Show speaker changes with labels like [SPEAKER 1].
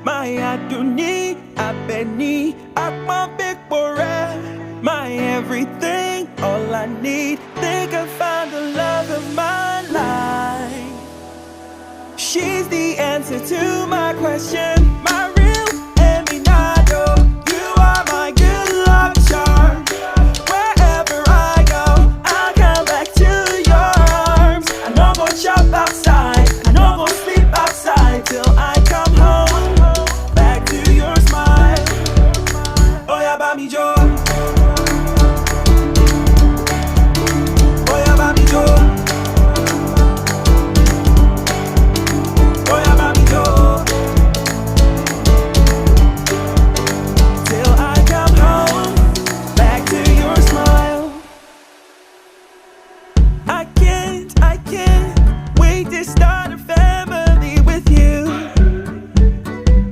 [SPEAKER 1] My aduni, abeni, akma big bore. My everything, all I need. Think I found the love of my life. She's the answer to my question.